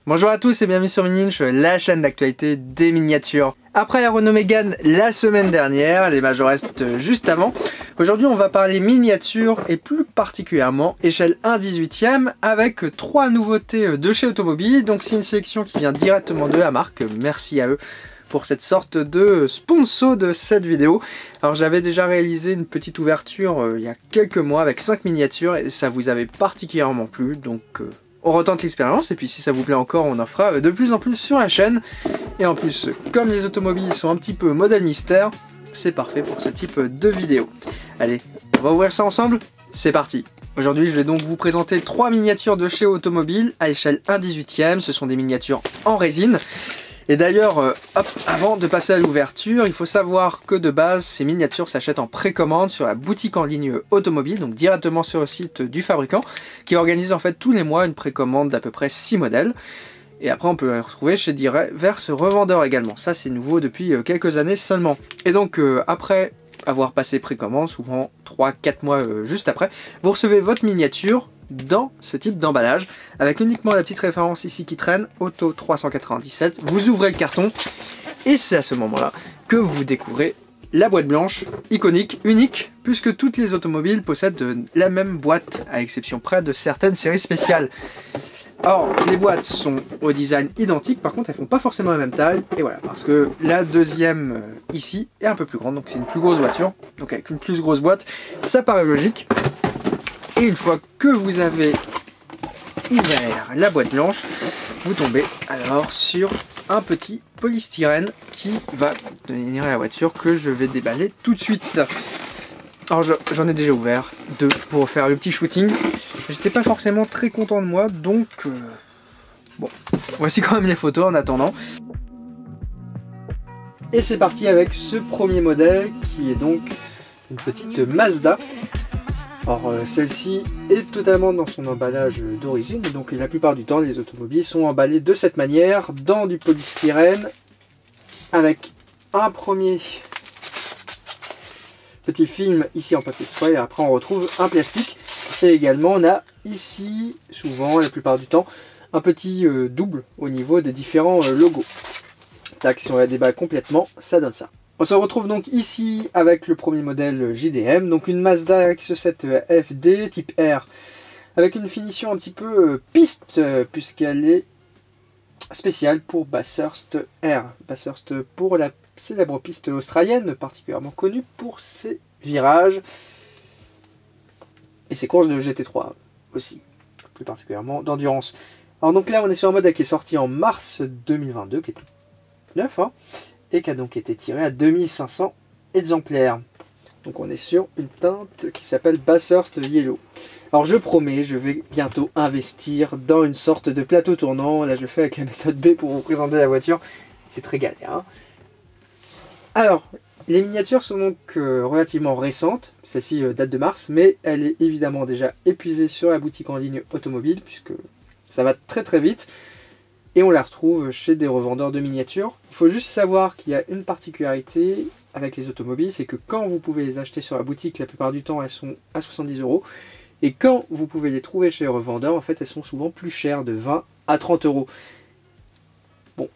Bonjour à tous et bienvenue sur Mininch, la chaîne d'actualité des miniatures. Après la Renault Mégane la semaine dernière, les Majorest juste avant, aujourd'hui on va parler miniatures et plus particulièrement échelle 1/18e avec 3 nouveautés de chez Automobile. Donc c'est une sélection qui vient directement de la marque, merci à eux pour cette sorte de sponsor de cette vidéo. Alors j'avais déjà réalisé une petite ouverture il y a quelques mois avec 5 miniatures et ça vous avait particulièrement plu, donc on retente l'expérience et puis si ça vous plaît encore, on en fera de plus en plus sur la chaîne. Et en plus, comme les automobiles sont un petit peu modèle mystère, c'est parfait pour ce type de vidéo. Allez, on va ouvrir ça ensemble, c'est parti. Aujourd'hui, je vais donc vous présenter 3 miniatures de chez Automobile à échelle 1/18e. Ce sont des miniatures en résine. Et d'ailleurs, avant de passer à l'ouverture, il faut savoir que de base, ces miniatures s'achètent en précommande sur la boutique en ligne Automobile, donc directement sur le site du fabricant, qui organise en fait tous les mois une précommande d'à peu près 6 modèles. Et après, on peut les retrouver chez divers revendeurs également. Ça, c'est nouveau depuis quelques années seulement. Et donc, après avoir passé précommande, souvent 3-4 mois juste après, vous recevez votre miniature dans ce type d'emballage avec uniquement la petite référence ici qui traîne, Auto 397. Vous ouvrez le carton et c'est à ce moment là que vous découvrez la boîte blanche iconique, unique, puisque toutes les automobiles possèdent la même boîte à exception près de certaines séries spéciales. Or les boîtes sont au design identique, par contre elles font pas forcément la même taille, et voilà, parce que la deuxième ici est un peu plus grande, donc c'est une plus grosse voiture, donc avec une plus grosse boîte, ça paraît logique. Et une fois que vous avez ouvert la boîte blanche, vous tombez alors sur un petit polystyrène qui va contenir la voiture que je vais déballer tout de suite. Alors j'en ai déjà ouvert 2 pour faire le petit shooting. J'étais pas forcément très content de moi, donc bon, voici quand même les photos en attendant. Et c'est parti avec ce premier modèle qui est donc une petite Mazda. Alors celle-ci est totalement dans son emballage d'origine, donc la plupart du temps les automobiles sont emballés de cette manière, dans du polystyrène, avec un premier petit film ici en papier de soie, et après on retrouve un plastique. Et également on a ici, souvent, la plupart du temps, un petit double au niveau des différents logos. Tac, si on la déballe complètement, ça donne ça. On se retrouve donc ici avec le premier modèle JDM, donc une Mazda RX-7 FD type R, avec une finition un petit peu piste, puisqu'elle est spéciale pour Bathurst R. Bathurst pour la célèbre piste australienne, particulièrement connue pour ses virages et ses courses de GT3 aussi, plus particulièrement d'endurance. Alors donc là on est sur un modèle qui est sorti en mars 2022, qui est tout neuf, hein, et qui a donc été tiré à 2500 exemplaires. Donc on est sur une teinte qui s'appelle Bathurst Yellow. Alors je promets, je vais bientôt investir dans une sorte de plateau tournant. Là je fais avec la méthode B pour vous présenter la voiture. C'est très galère, hein. Alors, les miniatures sont donc relativement récentes. Celle-ci date de mars, mais elle est évidemment déjà épuisée sur la boutique en ligne Automobile, puisque ça va très très vite. Et on la retrouve chez des revendeurs de miniatures. Il faut juste savoir qu'il y a une particularité avec les automobiles, c'est que quand vous pouvez les acheter sur la boutique, la plupart du temps elles sont à 70 €. Et quand vous pouvez les trouver chez les revendeurs, en fait elles sont souvent plus chères, de 20 à 30 €. Bon,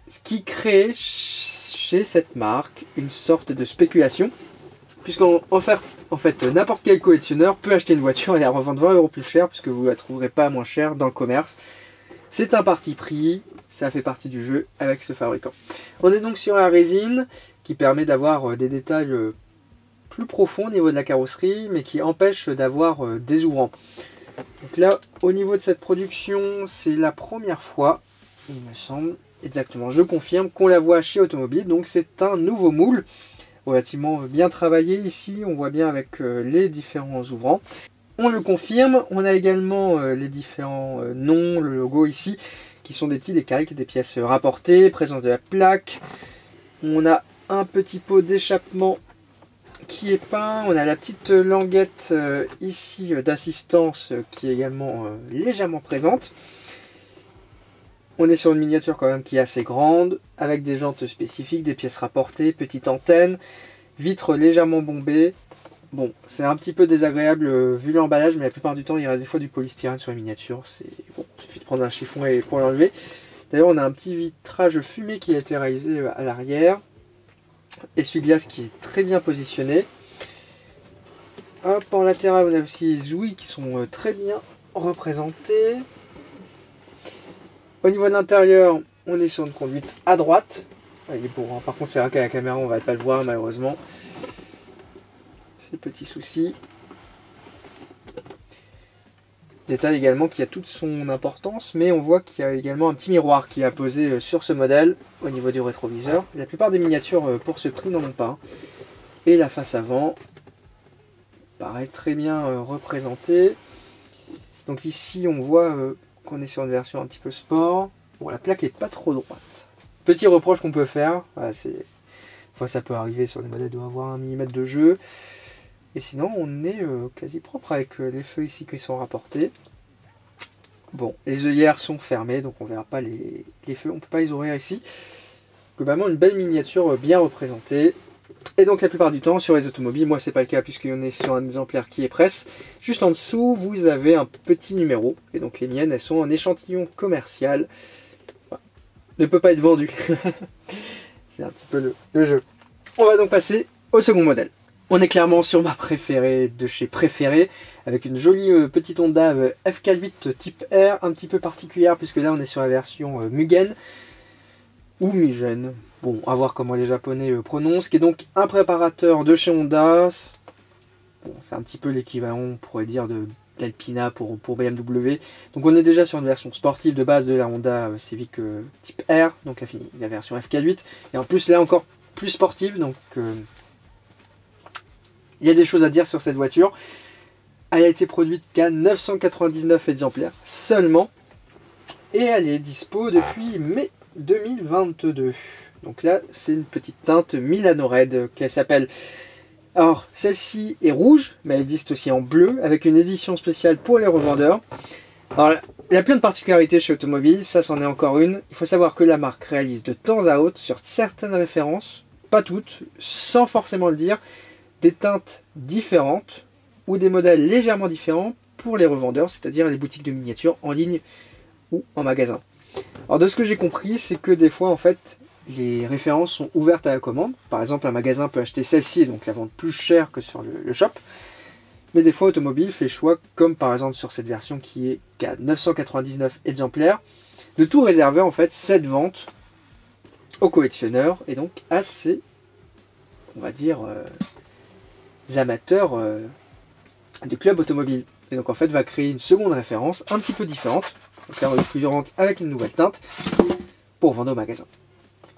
ce qui crée chez cette marque une sorte de spéculation, puisqu'en fait n'importe quel collectionneur peut acheter une voiture et la revendre 20 € plus cher, puisque vous ne la trouverez pas moins chère dans le commerce. C'est un parti pris, ça fait partie du jeu avec ce fabricant. On est donc sur la résine qui permet d'avoir des détails plus profonds au niveau de la carrosserie, mais qui empêche d'avoir des ouvrants. Donc là, au niveau de cette production, c'est la première fois, il me semble, exactement, je confirme, qu'on la voit chez Automobile. Donc c'est un nouveau moule, relativement bien travaillé ici, on voit bien avec les différents ouvrants. On le confirme, on a également les différents noms, le logo ici, qui sont des petits décalques, des pièces rapportées, présence de la plaque. On a un petit pot d'échappement qui est peint, on a la petite languette ici d'assistance qui est également légèrement présente. On est sur une miniature quand même qui est assez grande, avec des jantes spécifiques, des pièces rapportées, petite antenne, vitres légèrement bombées. Bon, c'est un petit peu désagréable vu l'emballage, mais la plupart du temps il reste des fois du polystyrène sur les miniatures, c'est bon, ça fait de prendre un chiffon et pour l'enlever. D'ailleurs, on a un petit vitrage fumé qui a été réalisé à l'arrière. Essuie-glace qui est très bien positionné. Hop, en latéral, on a aussi les ouïes qui sont très bien représentées. Au niveau de l'intérieur, on est sur une conduite à droite. Il est beau, hein. Par contre, c'est vrai qu'à la caméra, on ne va pas le voir malheureusement. C'est le petit souci. Détail également qui a toute son importance, mais on voit qu'il y a également un petit miroir qui est posé sur ce modèle au niveau du rétroviseur. La plupart des miniatures pour ce prix n'en ont pas. Et la face avant paraît très bien représentée. Donc ici on voit qu'on est sur une version un petit peu sport. Bon, la plaque est pas trop droite. Petit reproche qu'on peut faire, voilà, c'est... Des fois ça peut arriver sur des modèles qui doivent avoir 1 mm de jeu. Et sinon on est quasi propre avec les feux ici qui sont rapportés. Bon, les œillères sont fermées, donc on verra pas les feux, on peut pas les ouvrir ici. Globalement une belle miniature bien représentée. Et donc la plupart du temps sur les automobiles, moi c'est pas le cas puisqu'on est sur un exemplaire qui est presse. Juste en dessous vous avez un petit numéro. Et donc les miennes elles sont en échantillon commercial. Voilà. Ne peut pas être vendu. C'est un petit peu le jeu. On va donc passer au second modèle. On est clairement sur ma préférée de chez Préféré, avec une jolie petite Honda FK8 type R, un petit peu particulière, puisque là on est sur la version Mugen, ou Mugen, bon, à voir comment les Japonais prononcent, qui est donc un préparateur de chez Honda. Bon, c'est un petit peu l'équivalent, on pourrait dire, d'Alpina pour BMW. Donc on est déjà sur une version sportive de base de la Honda Civic type R, donc la version FK8, et en plus là encore plus sportive, donc... il y a des choses à dire sur cette voiture. Elle a été produite qu'à 999 exemplaires seulement. Et elle est dispo depuis mai 2022. Donc là, c'est une petite teinte Milano Red qu'elle s'appelle. Alors, celle-ci est rouge, mais elle existe aussi en bleu, avec une édition spéciale pour les revendeurs. Alors, il y a plein de particularités chez Automobile, ça c'en est encore une. Il faut savoir que la marque réalise de temps à autre, sur certaines références, pas toutes, sans forcément le dire, des teintes différentes ou des modèles légèrement différents pour les revendeurs, c'est-à-dire les boutiques de miniatures en ligne ou en magasin. Alors de ce que j'ai compris, c'est que des fois en fait les références sont ouvertes à la commande. Par exemple, un magasin peut acheter celle-ci et donc la vendre plus cher que sur le shop. Mais des fois Automobile fait le choix, comme par exemple sur cette version qui est qu'à 999 exemplaires, de tout réserver en fait cette vente aux collectionneurs et donc à ces, on va dire, amateurs du club automobile. Et donc en fait va créer une seconde référence un petit peu différente, faire plusieurs ventes avec une nouvelle teinte pour vendre au magasin.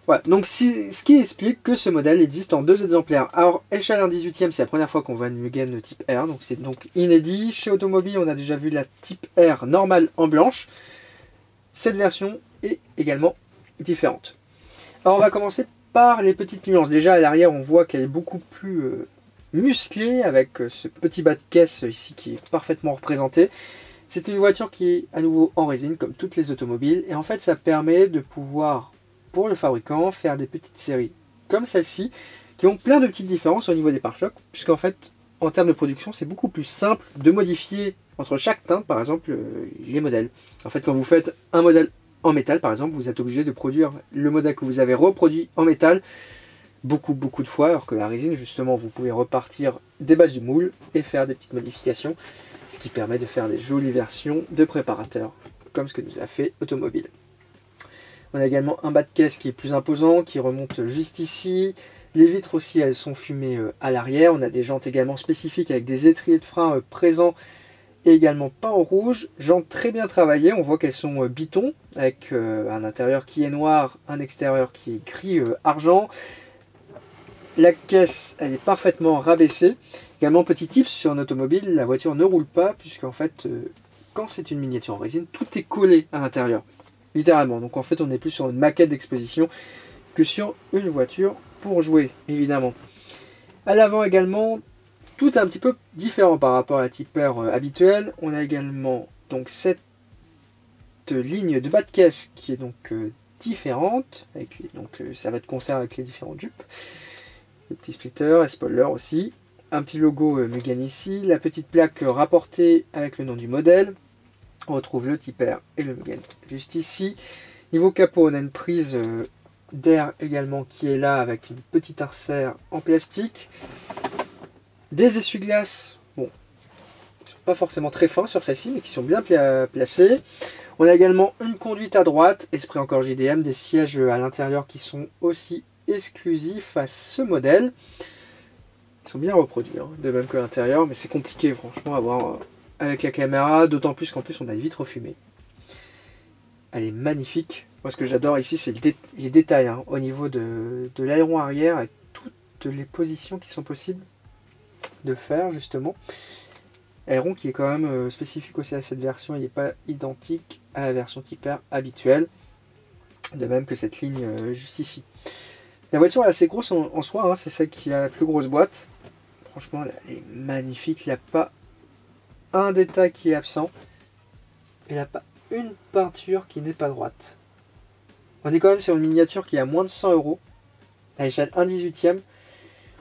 Voilà, donc ce qui explique que ce modèle existe en 2 exemplaires. Alors échelle 1/18e, c'est la première fois qu'on voit une Mugen type R, donc c'est donc inédit. Chez Automobile on a déjà vu la type R normale en blanche. Cette version est également différente. Alors on va commencer par les petites nuances. Déjà à l'arrière on voit qu'elle est beaucoup plus musclé avec ce petit bas de caisse ici qui est parfaitement représenté. C'est une voiture qui est à nouveau en résine comme toutes les automobiles et en fait ça permet de pouvoir pour le fabricant faire des petites séries comme celle-ci qui ont plein de petites différences au niveau des pare-chocs puisqu'en fait en termes de production c'est beaucoup plus simple de modifier entre chaque teinte par exemple les modèles. En fait quand vous faites un modèle en métal par exemple vous êtes obligé de produire le modèle que vous avez reproduit en métal beaucoup de fois, alors que la résine justement vous pouvez repartir des bases du moule et faire des petites modifications, ce qui permet de faire des jolies versions de préparateurs comme ce que nous a fait Automobile. On a également un bas de caisse qui est plus imposant, qui remonte juste ici. Les vitres aussi elles sont fumées à l'arrière. On a des jantes également spécifiques avec des étriers de frein présents et également peints en rouge. Jantes très bien travaillées, on voit qu'elles sont biton avec un intérieur qui est noir, un extérieur qui est gris argent. La caisse, elle est parfaitement rabaissée. Également, petit tips sur une automobile, la voiture ne roule pas, puisqu'en fait, quand c'est une miniature en résine, tout est collé à l'intérieur. Littéralement. Donc en fait, on est plus sur une maquette d'exposition que sur une voiture pour jouer, évidemment. À l'avant également, tout est un petit peu différent par rapport à la type R habituelle. On a également donc cette ligne de bas de caisse qui est donc différente. Ça va de concert avec les différentes jupes. Le petit splitter et spoiler aussi. Un petit logo Mugen ici. La petite plaque rapportée avec le nom du modèle. On retrouve le tipper et le Megan juste ici. Niveau capot, on a une prise d'air également qui est là avec une petite arcère en plastique. Des essuie-glaces, bon, qui sont pas forcément très fins sur celle-ci, mais qui sont bien placés. On a également une conduite à droite, esprit encore JDM, des sièges à l'intérieur qui sont aussi exclusifs à ce modèle. Ils sont bien reproduits, hein, de même que l'intérieur, mais c'est compliqué franchement à voir avec la caméra, d'autant plus qu'en plus on a les vitres fumées. Elle est magnifique. Moi ce que j'adore ici c'est les détails hein, au niveau de l'aileron arrière et toutes les positions qui sont possibles de faire justement. Aileron qui est quand même spécifique aussi à cette version, il n'est pas identique à la version tipper habituelle. De même que cette ligne juste ici. La voiture est assez grosse en soi, hein, c'est celle qui a la plus grosse boîte. Franchement elle est magnifique, il n'y a pas un détail qui est absent. Il n'y a pas une peinture qui n'est pas droite. On est quand même sur une miniature qui est à moins de 100 € à l'échelle 1/18e.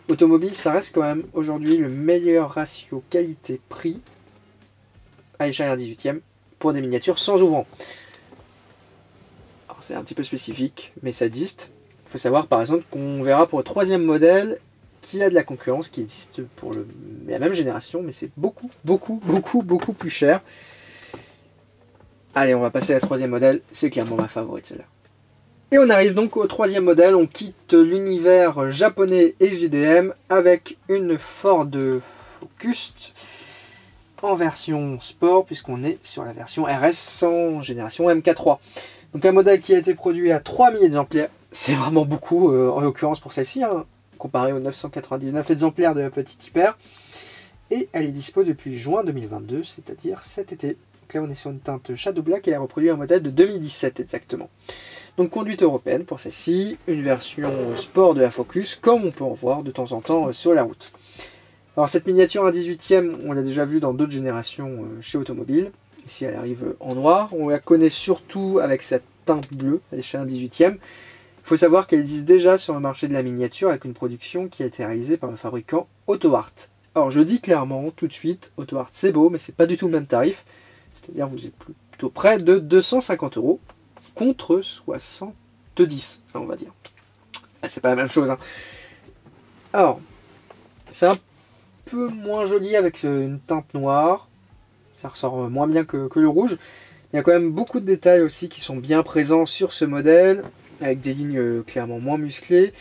Automobile, ça reste quand même aujourd'hui le meilleur ratio qualité-prix à l'échelle 1/18e pour des miniatures sans ouvrant. Alors c'est un petit peu spécifique, mais ça existe. Il faut savoir par exemple qu'on verra pour le 3e modèle qu'il y a de la concurrence qui existe pour la même génération, mais c'est beaucoup plus cher. Allez, on va passer à la 3e modèle, c'est clairement ma favorite celle-là. Et on arrive donc au 3e modèle, on quitte l'univers japonais et JDM avec une Ford Focus en version sport, puisqu'on est sur la version RS sans génération MK3. Donc un modèle qui a été produit à 3000 exemplaires, c'est vraiment beaucoup en l'occurrence pour celle-ci, hein, comparé aux 999 exemplaires de la petite tipper. Et elle est dispo depuis juin 2022, c'est-à-dire cet été. Donc là on est sur une teinte Shadow Black et elle a reproduit un modèle de 2017 exactement. Donc conduite européenne pour celle-ci, une version sport de la Focus, comme on peut en voir de temps en temps sur la route. Alors cette miniature 1/18e, on l'a déjà vue dans d'autres générations chez Automobile. Ici elle arrive en noir, on la connaît surtout avec cette teinte bleue à l'échelle 1/18e. Il faut savoir qu'elle existe déjà sur le marché de la miniature avec une production qui a été réalisée par le fabricant AutoArt. Alors je dis clairement tout de suite, AutoArt c'est beau, mais c'est pas du tout le même tarif. C'est-à-dire vous êtes plutôt près de 250 € contre 70, on va dire. Ah, c'est pas la même chose. Hein. Alors, c'est un peu moins joli avec une teinte noire. Ça ressort moins bien que le rouge. Il y a quand même beaucoup de détails aussi qui sont bien présents sur ce modèle, avec des lignes clairement moins musclées.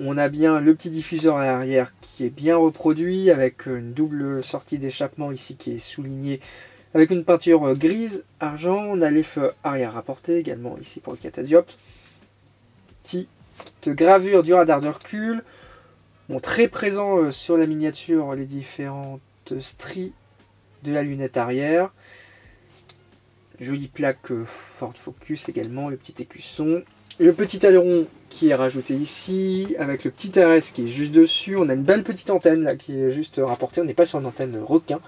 On a bien le petit diffuseur à l'arrière qui est bien reproduit, avec une double sortie d'échappement ici qui est soulignée avec une peinture grise, argent. On a les feux arrière rapportés également ici pour le catadioptre. Petite gravure du radar de recul. Bon, très présent sur la miniature les différentes stries de la lunette arrière. Jolie plaque Ford Focus également, le petit écusson. Le petit aileron qui est rajouté ici, avec le petit RS qui est juste dessus. On a une belle petite antenne là qui est juste rapportée. On n'est pas sur une antenne requin.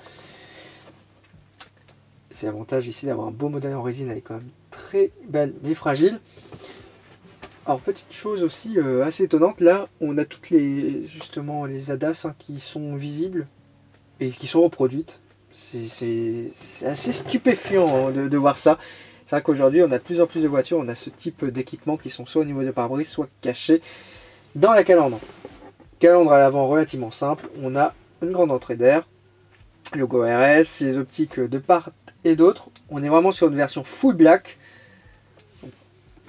C'est l'avantage ici d'avoir un beau modèle en résine, elle est quand même très belle mais fragile. Alors petite chose aussi assez étonnante, là on a toutes justement les ADAS hein, qui sont visibles et qui sont reproduites. C'est assez stupéfiant hein, de voir ça. C'est vrai qu'aujourd'hui on a de plus en plus de voitures, on a ce type d'équipement qui sont soit au niveau des pare-brise, soit cachés dans la calandre. Calandre à l'avant relativement simple, on a une grande entrée d'air, logo RS, les optiques de part et d'autres. On est vraiment sur une version full black.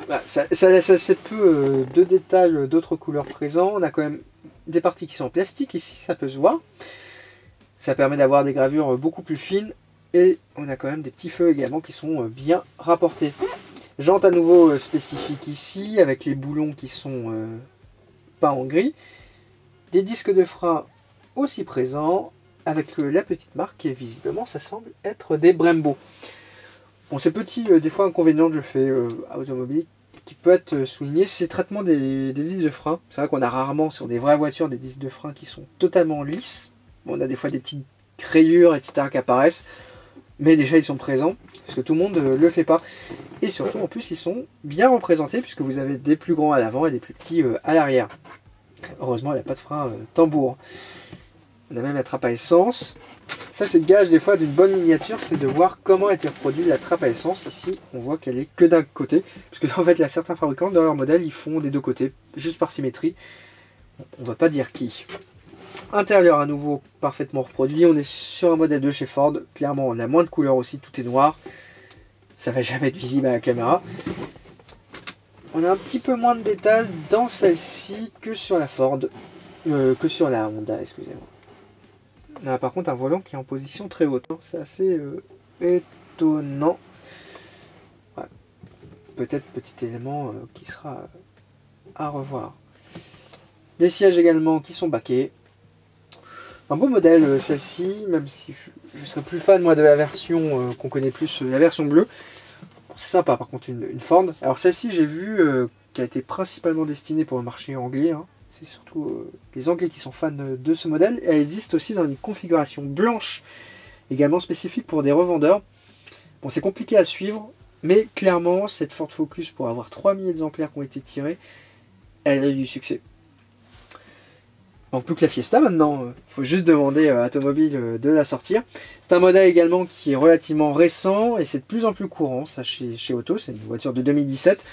Voilà, ça laisse assez peu de détails d'autres couleurs présents. On a quand même des parties qui sont en plastique ici, ça peut se voir. Ça permet d'avoir des gravures beaucoup plus fines. Et on a quand même des petits feux également qui sont bien rapportés. Jantes à nouveau spécifiques ici, avec les boulons qui sont peints en gris. Des disques de frein aussi présents, avec la petite marque qui est visiblement, ça semble être des Brembo. Bon, ces petits, des fois inconvénients que je fais à Automobile, qui peut être souligné, c'est le traitement des disques de frein. C'est vrai qu'on a rarement sur des vraies voitures des disques de frein qui sont totalement lisses. Bon, on a des fois des petites rayures, etc. qui apparaissent, mais déjà ils sont présents, parce que tout le monde ne le fait pas. Et surtout, en plus, ils sont bien représentés, puisque vous avez des plus grands à l'avant et des plus petits à l'arrière. Heureusement, il n'y a pas de frein tambour. On a même la trappe à essence. Ça c'est le gage des fois d'une bonne miniature, c'est de voir comment a été reproduite la trappe à essence. Ici on voit qu'elle est que d'un côté, parce que en fait il y a certains fabricants dans leur modèle, ils font des deux côtés, juste par symétrie. On va pas dire qui. Intérieur à nouveau parfaitement reproduit, on est sur un modèle de chez Ford, clairement on a moins de couleurs aussi, tout est noir. Ça va jamais être visible à la caméra. On a un petit peu moins de détails dans celle-ci que sur la Ford, que sur la Honda, excusez-moi. On a par contre un volant qui est en position très haute. C'est assez étonnant. Ouais. Peut-être petit élément qui sera à revoir. Des sièges également qui sont baquets. Un beau modèle celle-ci, même si je serais plus fan moi de la version qu'on connaît plus, la version bleue. C'est sympa par contre une Ford. Alors celle-ci j'ai vu qui a été principalement destinée pour le marché anglais. Hein. C'est surtout les Anglais qui sont fans de ce modèle. Elle existe aussi dans une configuration blanche, également spécifique pour des revendeurs. Bon, c'est compliqué à suivre, mais clairement, cette Ford Focus, pour avoir 3000 exemplaires qui ont été tirés, elle a eu du succès. Donc plus que la Fiesta maintenant, il faut juste demander à Automobile de la sortir. C'est un modèle également qui est relativement récent, et c'est de plus en plus courant, ça chez Auto, c'est une voiture de 2017.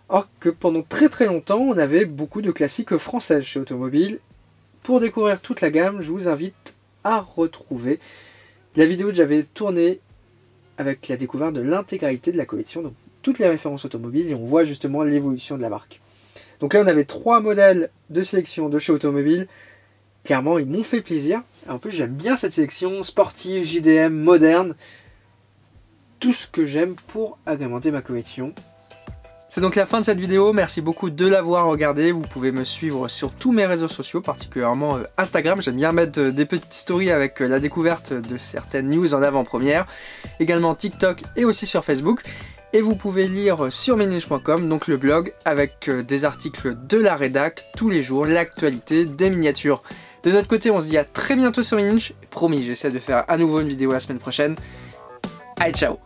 Or que pendant très longtemps, on avait beaucoup de classiques françaises chez Automobile. Pour découvrir toute la gamme, je vous invite à retrouver la vidéo que j'avais tournée avec la découverte de l'intégralité de la collection, donc toutes les références automobiles, et on voit justement l'évolution de la marque. Donc là, on avait 3 modèles de sélection de chez Automobile. Clairement, ils m'ont fait plaisir. En plus, j'aime bien cette sélection sportive, JDM, moderne. Tout ce que j'aime pour agrémenter ma collection. C'est donc la fin de cette vidéo, merci beaucoup de l'avoir regardé. Vous pouvez me suivre sur tous mes réseaux sociaux, particulièrement Instagram. J'aime bien mettre des petites stories avec la découverte de certaines news en avant-première. Également TikTok et aussi sur Facebook. Et vous pouvez lire sur minilinge.com, donc le blog, avec des articles de la rédac tous les jours, l'actualité des miniatures. De notre côté, on se dit à très bientôt sur Minilinge. Promis, j'essaie de faire à nouveau une vidéo la semaine prochaine. Allez, ciao!